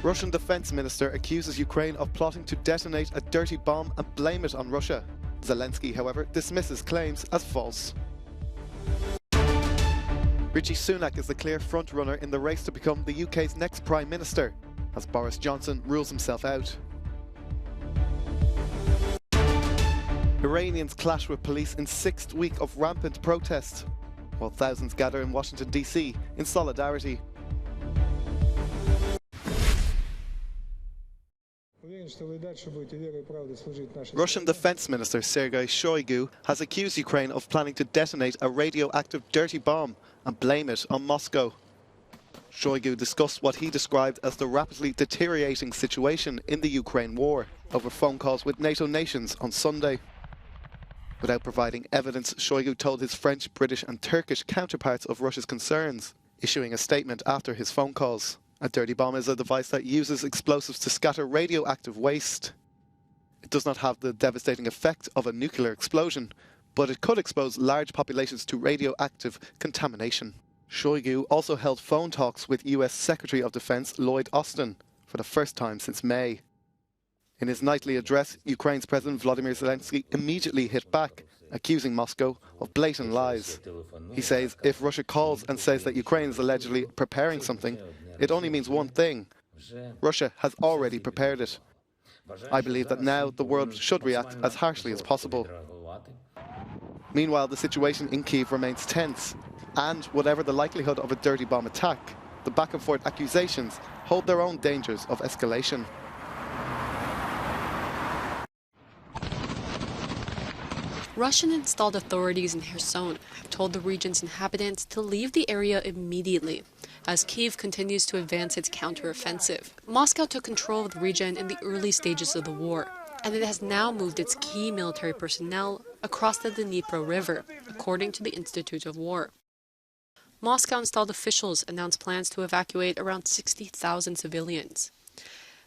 Russian defense minister accuses Ukraine of plotting to detonate a dirty bomb and blame it on Russia. Zelensky, however, dismisses claims as false. Rishi Sunak is the clear front-runner in the race to become the UK's next Prime Minister, as Boris Johnson rules himself out. Iranians clash with police in 6th week of rampant protest, while thousands gather in Washington, D.C. in solidarity. Russian Defense Minister Sergei Shoigu has accused Ukraine of planning to detonate a radioactive dirty bomb and blame it on Moscow. Shoigu discussed what he described as the rapidly deteriorating situation in the Ukraine war over phone calls with NATO nations on Sunday. Without providing evidence, Shoigu told his French, British and Turkish counterparts of Russia's concerns, issuing a statement after his phone calls. A dirty bomb is a device that uses explosives to scatter radioactive waste. It does not have the devastating effect of a nuclear explosion, but it could expose large populations to radioactive contamination. Shoigu also held phone talks with US Secretary of Defense Lloyd Austin for the first time since May. In his nightly address, Ukraine's President Volodymyr Zelensky immediately hit back, accusing Moscow of blatant lies. He says if Russia calls and says that Ukraine is allegedly preparing something, it only means one thing: Russia has already prepared it. I believe that now the world should react as harshly as possible. Meanwhile, the situation in Kyiv remains tense, and whatever the likelihood of a dirty bomb attack, the back-and-forth accusations hold their own dangers of escalation. Russian-installed authorities in Kherson have told the region's inhabitants to leave the area immediately, as Kyiv continues to advance its counter-offensive. Moscow took control of the region in the early stages of the war, and it has now moved its key military personnel across the Dnipro River, according to the Institute of War. Moscow-installed officials announced plans to evacuate around 60,000 civilians.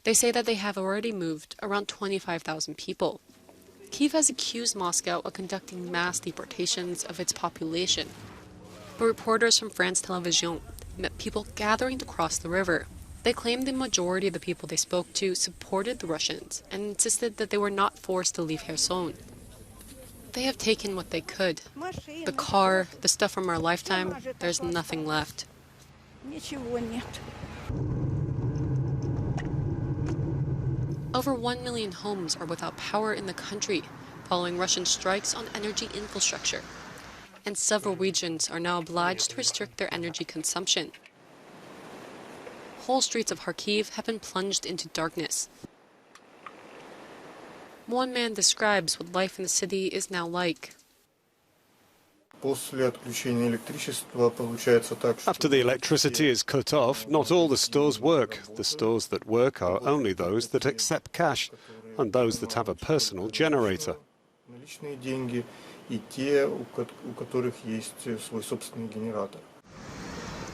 They say that they have already moved around 25,000 people. Kyiv has accused Moscow of conducting mass deportations of its population. But reporters from France Television met people gathering to cross the river. They claimed the majority of the people they spoke to supported the Russians and insisted that they were not forced to leave Kherson. They have taken what they could. The car, the stuff from our lifetime, there's nothing left. Over 1 million homes are without power in the country, following Russian strikes on energy infrastructure. And several regions are now obliged to restrict their energy consumption. Whole streets of Kharkiv have been plunged into darkness. One man describes what life in the city is now like. After the electricity is cut off, not all the stores work. The stores that work are only those that accept cash and those that have a personal generator.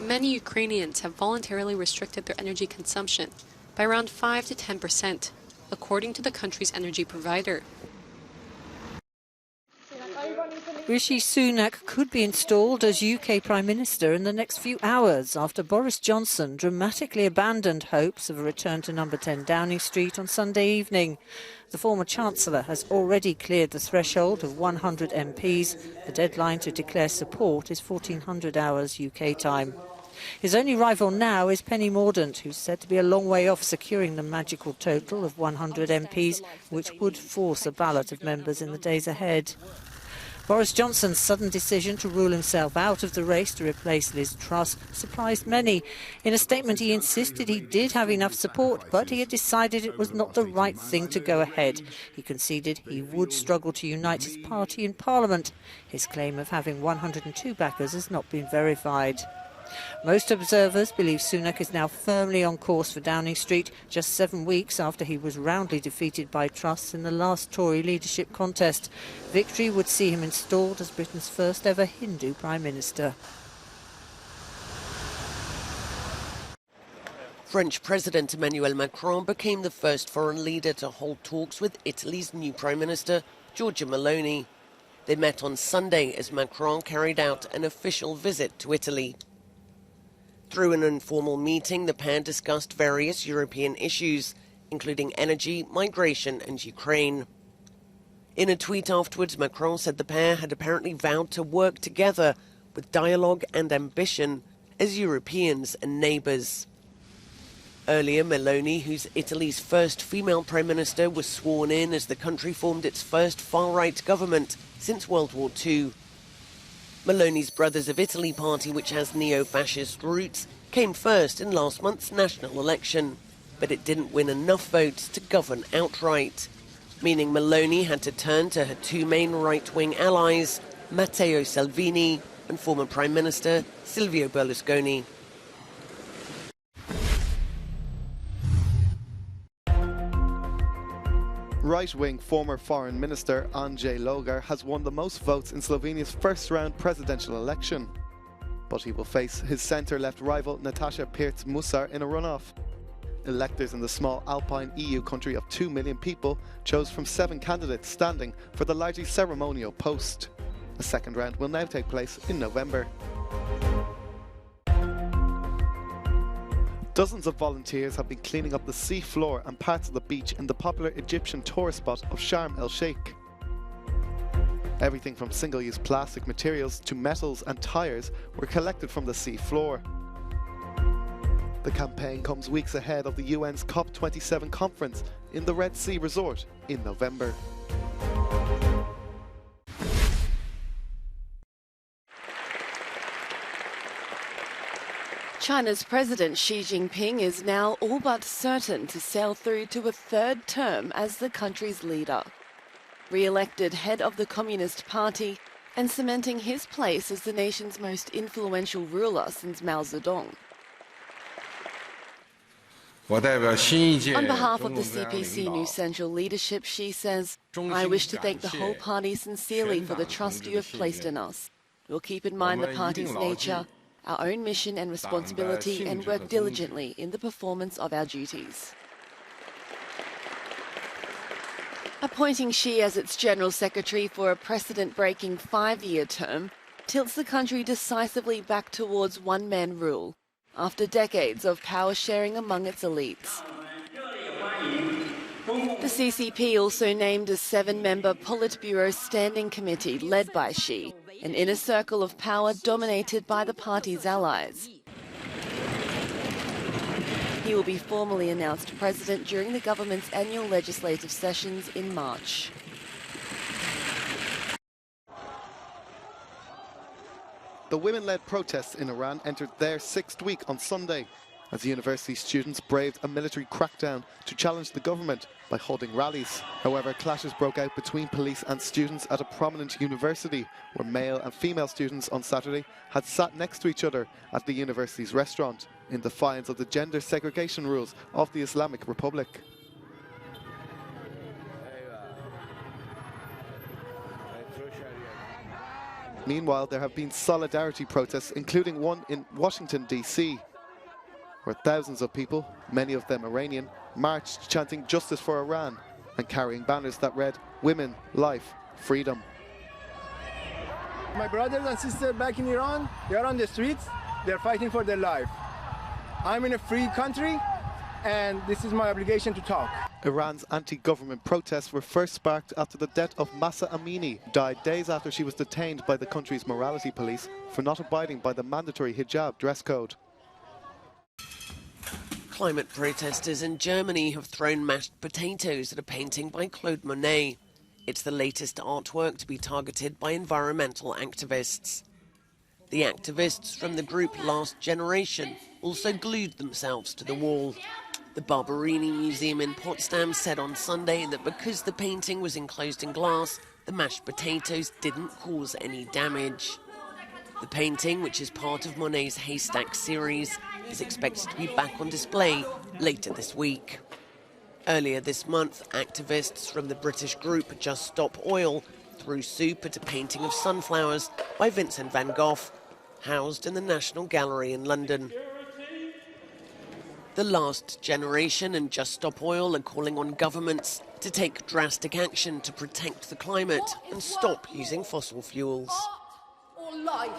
Many Ukrainians have voluntarily restricted their energy consumption by around 5 to 10%, according to the country's energy provider. Rishi Sunak could be installed as UK Prime Minister in the next few hours after Boris Johnson dramatically abandoned hopes of a return to number 10 Downing Street on Sunday evening. The former Chancellor has already cleared the threshold of 100 MPs. The deadline to declare support is 1400 hours UK time. His only rival now is Penny Mordaunt, who's said to be a long way off securing the magical total of 100 MPs, which would force a ballot of members in the days ahead. Boris Johnson's sudden decision to rule himself out of the race to replace Liz Truss surprised many. In a statement, he insisted he did have enough support, but he had decided it was not the right thing to go ahead. He conceded he would struggle to unite his party in Parliament. His claim of having 102 backers has not been verified. Most observers believe Sunak is now firmly on course for Downing Street, just 7 weeks after he was roundly defeated by Truss in the last Tory leadership contest. Victory would see him installed as Britain's first ever Hindu Prime Minister. French President Emmanuel Macron became the first foreign leader to hold talks with Italy's new Prime Minister, Giorgia Meloni. They met on Sunday as Macron carried out an official visit to Italy. Through an informal meeting, the pair discussed various European issues, including energy, migration and Ukraine. In a tweet afterwards, Macron said the pair had apparently vowed to work together with dialogue and ambition as Europeans and neighbours. Earlier, Meloni, who's Italy's first female prime minister, was sworn in as the country formed its first far-right government since World War II. Meloni's Brothers of Italy party, which has neo-fascist roots, came first in last month's national election, but it didn't win enough votes to govern outright, meaning Meloni had to turn to her two main right-wing allies, Matteo Salvini and former Prime Minister Silvio Berlusconi. Right-wing former Foreign Minister Andrzej Logar has won the most votes in Slovenia's first-round presidential election. But he will face his centre-left rival Nataša Pirc-Musar in a runoff. Electors in the small alpine EU country of 2 million people chose from 7 candidates standing for the largely ceremonial post. The second round will now take place in November. Dozens of volunteers have been cleaning up the sea floor and parts of the beach in the popular Egyptian tourist spot of Sharm el-Sheikh. Everything from single-use plastic materials to metals and tyres were collected from the sea floor. The campaign comes weeks ahead of the UN's COP27 conference in the Red Sea resort in November. China's President Xi Jinping is now all but certain to sail through to a third term as the country's leader. Re-elected head of the Communist Party and cementing his place as the nation's most influential ruler since Mao Zedong. On behalf of the CPC New Central leadership, Xi says, "I wish to thank the whole party sincerely for the trust you have placed in us. We'll keep in mind the party's nature, our own mission and responsibility, and work diligently in the performance of our duties." Appointing Xi as its General Secretary for a precedent-breaking 5-year term tilts the country decisively back towards one-man rule, after decades of power sharing among its elites. The CCP also named a 7-member Politburo Standing Committee led by Xi, an inner circle of power dominated by the party's allies. He will be formally announced president during the government's annual legislative sessions in March. The women-led protests in Iran entered their 6th week on Sunday, as university students braved a military crackdown to challenge the government by holding rallies. However, clashes broke out between police and students at a prominent university, where male and female students on Saturday had sat next to each other at the university's restaurant, in defiance of the gender segregation rules of the Islamic Republic. Meanwhile, there have been solidarity protests, including one in Washington, D.C., where thousands of people, many of them Iranian, marched chanting "Justice for Iran" and carrying banners that read "Women, Life, Freedom." My brothers and sisters back in Iran, they are on the streets, they're fighting for their life. I'm in a free country, and this is my obligation to talk. Iran's anti-government protests were first sparked after the death of Mahsa Amini died days after she was detained by the country's morality police for not abiding by the mandatory hijab dress code. Climate protesters in Germany have thrown mashed potatoes at a painting by Claude Monet. It's the latest artwork to be targeted by environmental activists. The activists from the group Last Generation also glued themselves to the wall. The Barberini Museum in Potsdam said on Sunday that because the painting was enclosed in glass, the mashed potatoes didn't cause any damage. The painting, which is part of Monet's Haystack series, is expected to be back on display later this week. Earlier this month, activists from the British group Just Stop Oil threw soup at a painting of sunflowers by Vincent van Gogh, housed in the National Gallery in London. The Last Generation and Just Stop Oil are calling on governments to take drastic action to protect the climate and stop using fossil fuels. Or life.